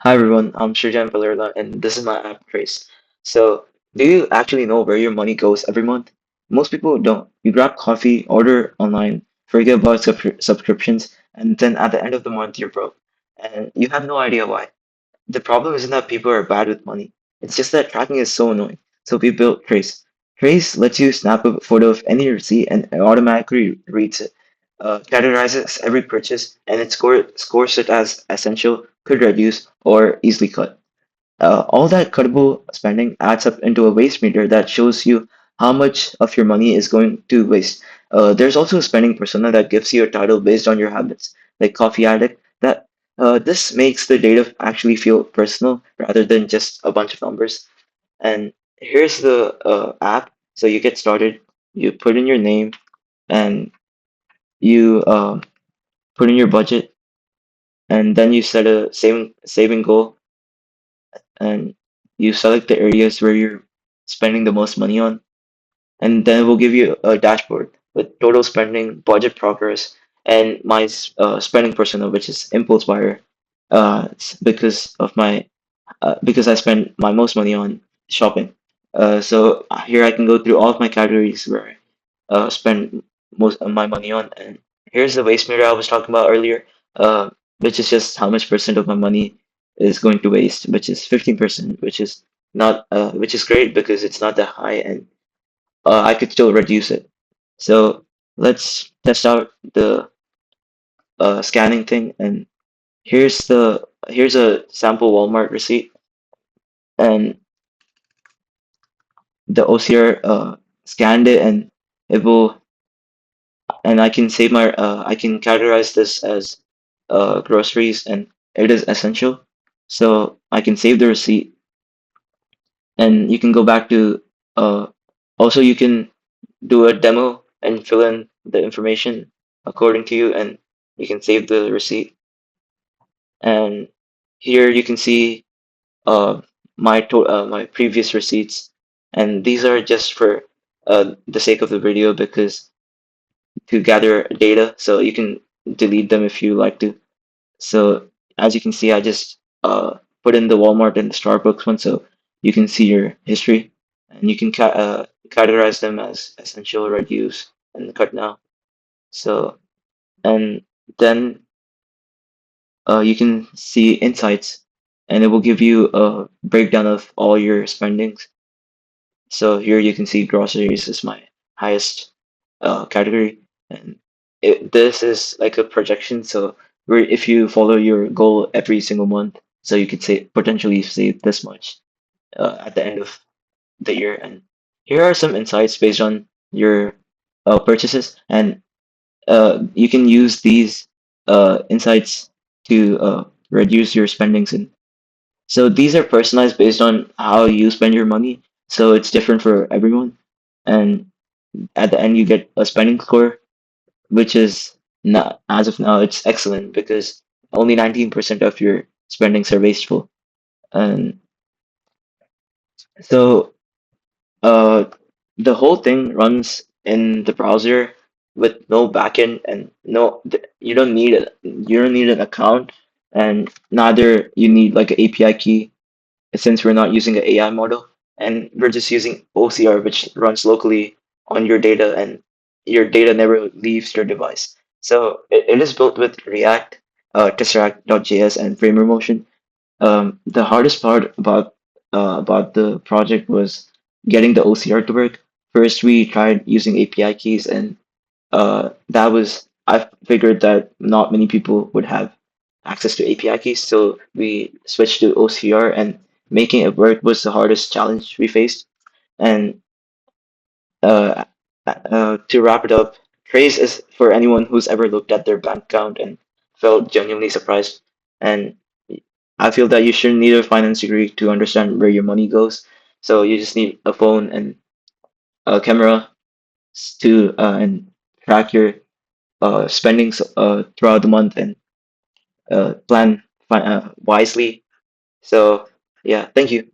Hi everyone, I'm Srijan Valerla and this is my app Trace. So, do you actually know where your money goes every month? Most people don't. You grab coffee, order online, forget about subscriptions, and then at the end of the month you're broke. And you have no idea why. The problem isn't that people are bad with money. It's just that tracking is so annoying. So we built Trace. Trace lets you snap a photo of any receipt and it automatically reads it, categorizes every purchase, and it scores it as essential, could reduce, or easily cut. All that cuttable spending adds up into a waste meter that shows you how much of your money is going to waste. There's also a spending persona that gives you a title based on your habits, like coffee addict. That this makes the data actually feel personal rather than just a bunch of numbers. And here's the app. So you get started, you put in your name, and you put in your budget, and then you set a saving goal and you select the areas where you're spending the most money on, and then it will give you a dashboard with total spending, budget progress, and my spending persona, which is impulse buyer, it's because I spend my most money on shopping. So here I can go through all of my categories where I spend most of my money on, and here's the waste meter I was talking about earlier, uh, which is just how much percent of my money is going to waste, which is 15%, which is not which is great because it's not that high, and I could still reduce it. So let's test out the scanning thing, and here's a sample Walmart receipt, and the OCR scanned it, and it will, and I can save my, I can categorize this as groceries, and it is essential. So I can save the receipt, and you can go back to, uh, also you can do a demo and fill in the information according to you, and you can save the receipt. And here you can see my previous receipts, and these are just for the sake of the video because to gather data, so you can delete them if you like to. So as you can see, I just put in the Walmart and the Starbucks one, so you can see your history, and you can categorize them as essential, reduce, and cut now. So and then you can see insights, and it will give you a breakdown of all your spendings. So here you can see groceries is my highest category, and this is like a projection. So where if you follow your goal every single month, so you could say potentially save this much at the end of the year. And here are some insights based on your purchases, and you can use these insights to reduce your spendings. And so these are personalized based on how you spend your money. So it's different for everyone. And at the end, you get a spending score, which is not, as of now, it's excellent because only 19% of your spendings are wasteful. And so uh, the whole thing runs in the browser with no backend and you don't need an account, and neither you need like an API key since we're not using an AI model, and we're just using OCR, which runs locally on your data, and your data never leaves your device. So it is built with React, Tesseract.js, and Framer Motion. The hardest part about the project was getting the OCR to work. First, we tried using API keys, and that was I figured that not many people would have access to API keys, so we switched to OCR, and making it work was the hardest challenge we faced. And uh, to wrap it up, praise is for anyone who's ever looked at their bank account and felt genuinely surprised. And I feel that you shouldn't need a finance degree to understand where your money goes. So you just need a phone and a camera to and track your spendings throughout the month, and plan wisely. So yeah, thank you.